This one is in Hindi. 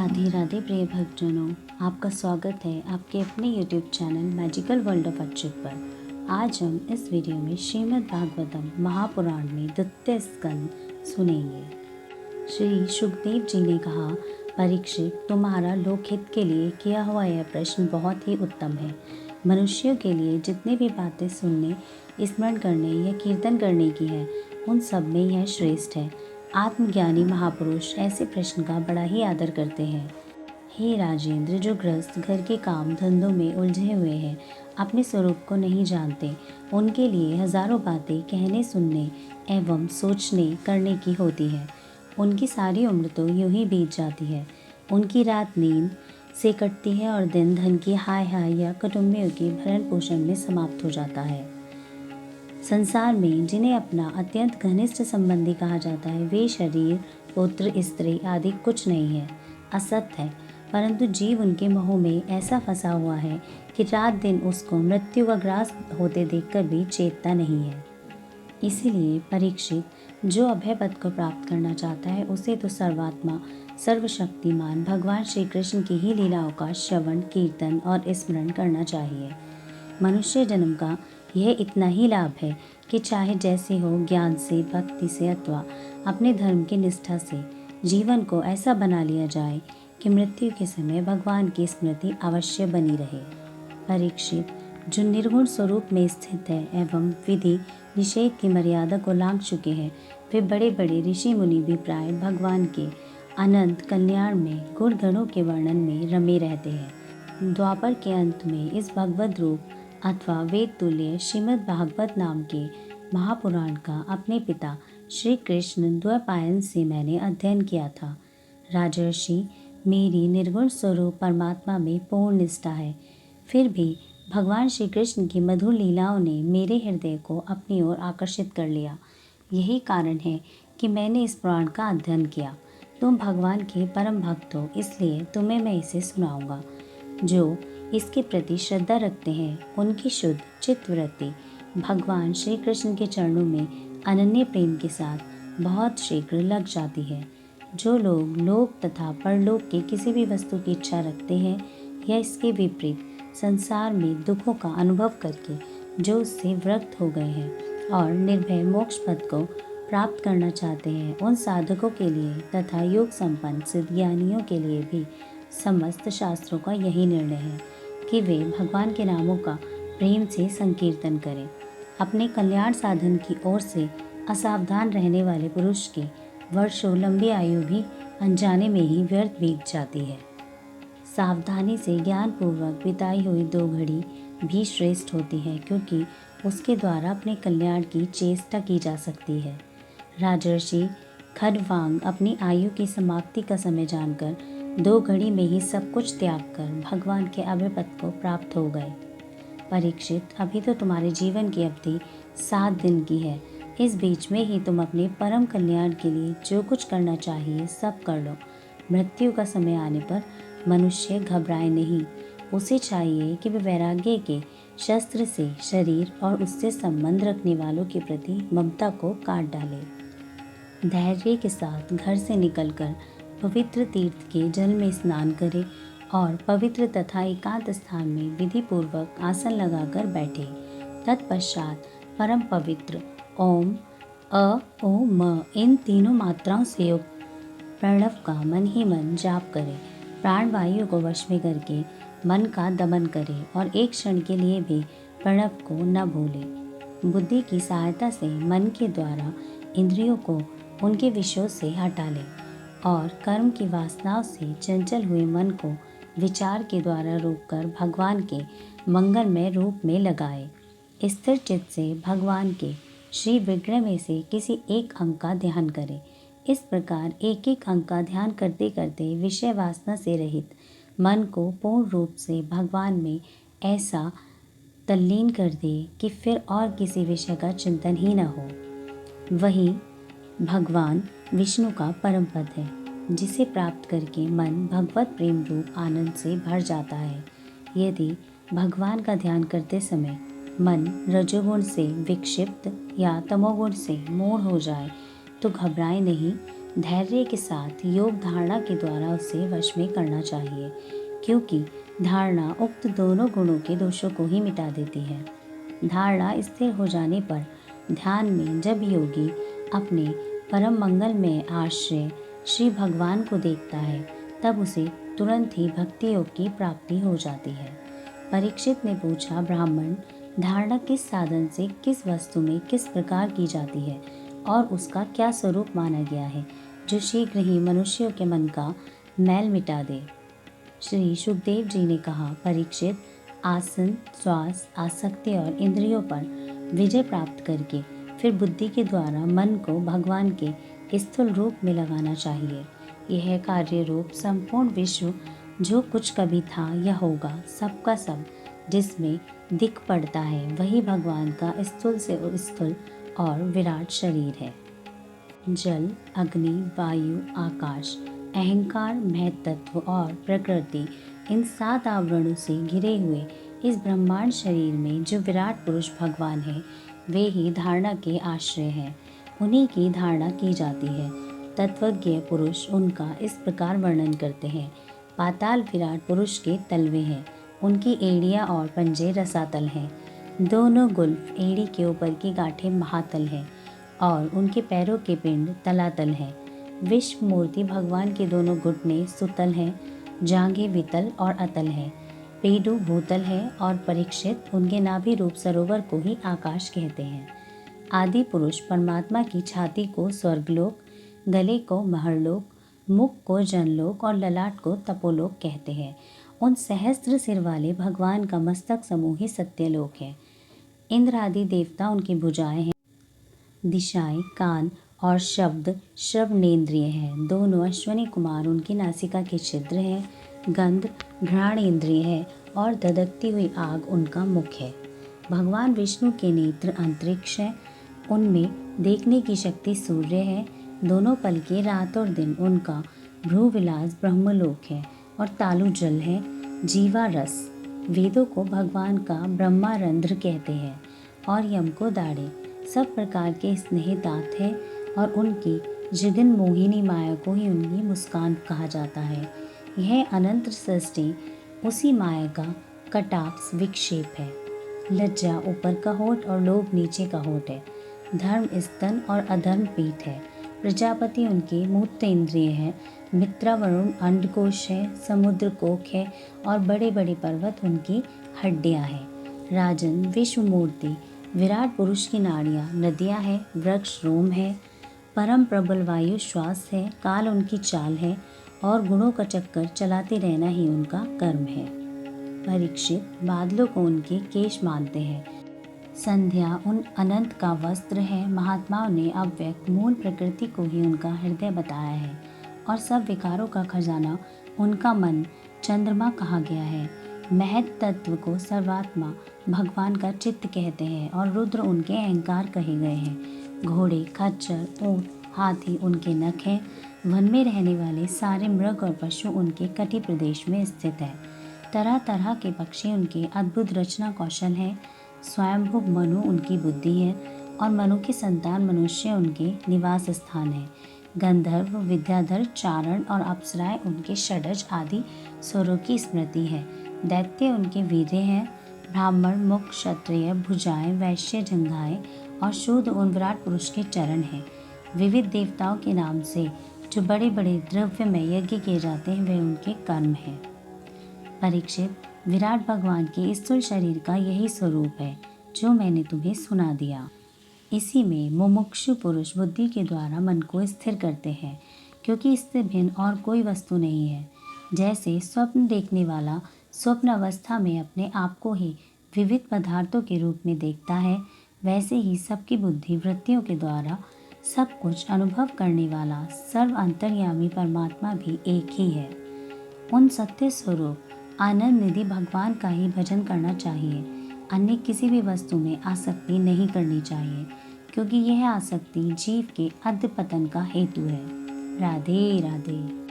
राधे राधे प्रिय भक्तजनों, आपका स्वागत है आपके अपने YouTube channel magical world of Achyut पर। आज हम इस वीडियो में श्रीमद् भागवतम महापुराण में द्वितीय स्कंद सुनेंगे। श्री सुखदेव जी ने कहा, परीक्षित, तुम्हारा लोकहित के लिए किया हुआ यह प्रश्न बहुत ही उत्तम है। मनुष्यों के लिए जितनी भी बातें सुनने, स्मरण करने या कीर्तन करने की है, उन सब में यह श्रेष्ठ है। आत्मज्ञानी महापुरुष ऐसे प्रश्न का बड़ा ही आदर करते हैं। हे राजेंद्र, जो गृहस्थ घर के काम धंधों में उलझे हुए हैं, अपने स्वरूप को नहीं जानते, उनके लिए हजारों बातें कहने, सुनने एवं सोचने करने की होती है। उनकी सारी उम्र तो यूं ही बीत जाती है। उनकी रात नींद से कटती है और दिन धन की हाय हाय या कुटुंबियों के भरण पोषण में समाप्त हो जाता है। संसार में जिन्हें अपना अत्यंत घनिष्ठ संबंधी कहा जाता है, वे शरीर, पुत्र, स्त्री आदि कुछ नहीं है, असत है। परंतु जीव उनके मोह में ऐसा फंसा हुआ है कि रात दिन उसको मृत्यु का ग्रास होते देखकर भी चेतता नहीं है। इसीलिए परीक्षित, जो अभय पद को प्राप्त करना चाहता है, उसे तो सर्वात्मा सर्वशक्तिमान भगवान श्री कृष्ण की ही लीलाओं का श्रवण, कीर्तन और स्मरण करना चाहिए। मनुष्य जन्म का यह इतना ही लाभ है कि चाहे जैसे हो, ज्ञान से, भक्ति से अथवा अपने धर्म की निष्ठा से जीवन को ऐसा बना लिया जाए कि मृत्यु के समय भगवान की स्मृति अवश्य बनी रहे। परीक्षित, जो निर्गुण स्वरूप में स्थित है एवं विधि निषेध की मर्यादा को लांघ चुके हैं, वे बड़े बड़े ऋषि मुनि भी प्राय भगवान के अनंत कल्याण में गुण गणों के वर्णन में रमे रहते हैं। द्वापर के अंत में इस भगवद रूप अथवा वेद तुल्य श्रीमद् भागवत नाम के महापुराण का अपने पिता श्री कृष्ण द्वैपायन से मैंने अध्ययन किया था। राजर्षि, मेरी निर्गुण स्वरूप परमात्मा में पूर्ण निष्ठा है, फिर भी भगवान श्री कृष्ण की मधुर लीलाओं ने मेरे हृदय को अपनी ओर आकर्षित कर लिया। यही कारण है कि मैंने इस पुराण का अध्ययन किया। तुम भगवान के परम भक्त हो, इसलिए तुम्हें मैं इसे सुनाऊंगा। जो इसके प्रति श्रद्धा रखते हैं, उनकी शुद्ध चित्तवृत्ति भगवान श्री कृष्ण के चरणों में अनन्य प्रेम के साथ बहुत शीघ्र लग जाती है। जो लोग लोक तथा परलोक के किसी भी वस्तु की इच्छा रखते हैं या इसके विपरीत संसार में दुखों का अनुभव करके जो उससे विरक्त हो गए हैं और निर्भय मोक्ष पद को प्राप्त करना चाहते हैं, उन साधकों के लिए तथा योग संपन्न सिद्धज्ञानियों के लिए भी समस्त शास्त्रों का यही निर्णय है कि वे भगवान के नामों का प्रेम से संकीर्तन करें। अपने कल्याण साधन की ओर से असावधान रहने वाले पुरुष की वर्षों लंबी आयु भी अनजाने में ही व्यर्थ बीत जाती है। सावधानी से ज्ञान पूर्वक बिताई हुई 2 घड़ी भी श्रेष्ठ होती है, क्योंकि उसके द्वारा अपने कल्याण की चेष्टा की जा सकती है। राजर्षि खड्गवांग अपनी आयु की समाप्ति का समय जानकर 2 घड़ी में ही सब कुछ त्याग कर भगवान के अभय पद को प्राप्त हो गए। परीक्षित, अभी तो तुम्हारे जीवन की अवधि 7 दिन की है। इस बीच में ही तुम अपने परम कल्याण के लिए जो कुछ करना चाहिए सब कर लो। मृत्यु का समय आने पर मनुष्य घबराए नहीं। उसे चाहिए कि वह वैराग्य के शस्त्र से शरीर और उससे संबंध रखने वालों के प्रति ममता को काट डाले। धैर्य के साथ घर से निकलकर पवित्र तीर्थ के जल में स्नान करे और पवित्र तथा एकांत स्थान में विधि पूर्वक आसन लगाकर बैठे। तत्पश्चात परम पवित्र ओम, अ, ओ, म इन तीनों मात्राओं से युक्त प्रणव का मन ही मन जाप करे। प्राणवायु को वश में करके मन का दमन करे और एक क्षण के लिए भी प्रणव को न भूले। बुद्धि की सहायता से मन के द्वारा इंद्रियों को उनके विषयों से हटा ले और कर्म की वासनाओं से चंचल हुए मन को विचार के द्वारा रोककर भगवान के मंगलमय रूप में लगाए। स्थिर चित्त से भगवान के श्री विग्रह में से किसी एक अंग का ध्यान करें। इस प्रकार एक एक अंग का ध्यान करते करते विषय वासना से रहित मन को पूर्ण रूप से भगवान में ऐसा तल्लीन कर दे कि फिर और किसी विषय का चिंतन ही न हो। वही भगवान विष्णु का परम पद है, जिसे प्राप्त करके मन भगवत प्रेम रूप आनंद से भर जाता है। यदि भगवान का ध्यान करते समय मन रजोगुण से विक्षिप्त या तमोगुण से मूढ़ हो जाए तो घबराए नहीं, धैर्य के साथ योग धारणा के द्वारा उसे वश में करना चाहिए, क्योंकि धारणा उक्त दोनों गुणों के दोषों को ही मिटा देती है। धारणा स्थिर हो जाने पर ध्यान में जब योगी अपने परम मंगल में आश्रय श्री भगवान को देखता है, तब उसे तुरंत ही भक्ति योग की प्राप्ति हो जाती है। परीक्षित ने पूछा, ब्राह्मण, धारणा किस साधन से किस वस्तु में किस प्रकार की जाती है और उसका क्या स्वरूप माना गया है, जो शीघ्र ही मनुष्यों के मन का मैल मिटा दे। श्री सुखदेव जी ने कहा, परीक्षित, आसन, श्वास, आसक्ति और इंद्रियों पर विजय प्राप्त करके फिर बुद्धि के द्वारा मन को भगवान के स्थूल रूप में लगाना चाहिए। यह कार्य रूप संपूर्ण विश्व जो कुछ कभी था या होगा, सबका सब जिसमें दिख पड़ता है, वही भगवान का स्थूल से स्थूल और विराट शरीर है। जल, अग्नि, वायु, आकाश, अहंकार, महत्त्व और प्रकृति, इन 7 आवरणों से घिरे हुए इस ब्रह्मांड शरीर में जो विराट पुरुष भगवान है, वे ही धारणा के आश्रय हैं। उन्हीं की धारणा की जाती है। तत्वज्ञ पुरुष उनका इस प्रकार वर्णन करते हैं। पाताल विराट पुरुष के तलवे हैं, उनकी एड़ियाँ और पंजे रसातल हैं। दोनों गुल्फ एड़ी के ऊपर की गांठें महातल हैं और उनके पैरों के पिंड तलातल हैं। विश्व मूर्ति भगवान के दोनों घुटने सुतल हैं, जांघें वितल और अतल हैं। पेडु भूतल है और परीक्षित, उनके नाभि रूप सरोवर को ही आकाश कहते हैं। आदि पुरुष परमात्मा की छाती को स्वर्गलोक, गले को महरलोक, मुख को जनलोक और ललाट को तपोलोक कहते हैं। उन सहस्त्र सिर वाले भगवान का मस्तक समूह ही सत्यलोक है। इंद्र आदि देवता उनकी भुजाएं हैं। दिशाएं, कान और शब्द श्रवणेन्द्रिय हैं। दोनों अश्वनी कुमार उनकी नासिका के छिद्र हैं। गंध घ्राण इंद्रिय है और धधकती हुई आग उनका मुख है। भगवान विष्णु के नेत्र अंतरिक्ष है, उनमें देखने की शक्ति सूर्य है। दोनों पलके रात और दिन उनका भ्रूविलास ब्रह्मलोक है और तालु जल है। जीवा रस, वेदों को भगवान का ब्रह्मारंध्र कहते हैं और यम को दाढ़े। सब प्रकार के स्नेह दांत है और उनकी जिगन मोहिनी माया को ही उनकी मुस्कान कहा जाता है। यह अनंत सृष्टि उसी माया का कटाक्ष विक्षेप है। लज्जा ऊपर का होठ और लोभ नीचे का होठ है। धर्म स्तन और अधर्म पीठ है। प्रजापति उनके मूत्र इंद्रिय है। मित्रा वरुण अंडकोश है। समुद्र कोक है और बड़े बड़े पर्वत उनकी हड्डियां हैं। राजन विश्व मूर्ति विराट पुरुष की नाड़ियाँ नदियाँ हैं। वृक्ष रोम है। परम प्रबल वायु श्वास है। काल उनकी चाल है और गुणों का चक्कर चलाते रहना ही उनका कर्म है। परीक्षित, बादलों को उनके केश मानते हैं। संध्या उन अनंत का वस्त्र है। महात्माओं ने अव्यक्त मूल प्रकृति को ही उनका हृदय बताया है और सब विकारों का खजाना उनका मन चंद्रमा कहा गया है। महत तत्व को सर्वात्मा भगवान का चित्त कहते हैं और रुद्र उनके अहंकार कहे गए हैं। घोड़े, खच्चर, ऊंट, हाथी उनके नख हैं। वन में रहने वाले सारे मृग और पशु उनके कटी प्रदेश में स्थित है। तरह तरह के पक्षी उनके अद्भुत रचना कौशल है। स्वयंभू मनु उनकी बुद्धि है और मनु की संतान मनुष्य उनके निवास स्थान है। गंधर्व, विद्याधर, चारण और अप्सराएं उनके षडज आदि स्वरों की स्मृति है। दैत्य उनके वीर्य हैं। ब्राह्मण, मुख, क्षत्रिय, भुजाएं, वैश्य, जंघाएं और शूद्र उन विराट पुरुष के चरण हैं। विविध देवताओं के नाम से जो बड़े बड़े द्रव्य में यज्ञ किए जाते हैं, वे उनके कर्म हैं। परीक्षित, विराट भगवान के स्थूल शरीर का यही स्वरूप है जो मैंने तुम्हें सुना दिया। इसी में मुमुक्षु पुरुष बुद्धि के द्वारा मन को स्थिर करते हैं, क्योंकि इससे भिन्न और कोई वस्तु नहीं है। जैसे स्वप्न देखने वाला स्वप्न अवस्था में अपने आप को ही विविध पदार्थों के रूप में देखता है, वैसे ही सबकी बुद्धि वृत्तियों के द्वारा सब कुछ अनुभव करने वाला सर्व अंतर्यामी परमात्मा भी एक ही है। उन सत्य स्वरूप आनंद निधि भगवान का ही भजन करना चाहिए। अन्य किसी भी वस्तु में आसक्ति नहीं करनी चाहिए, क्योंकि यह आसक्ति जीव के अधपतन का हेतु है। राधे राधे।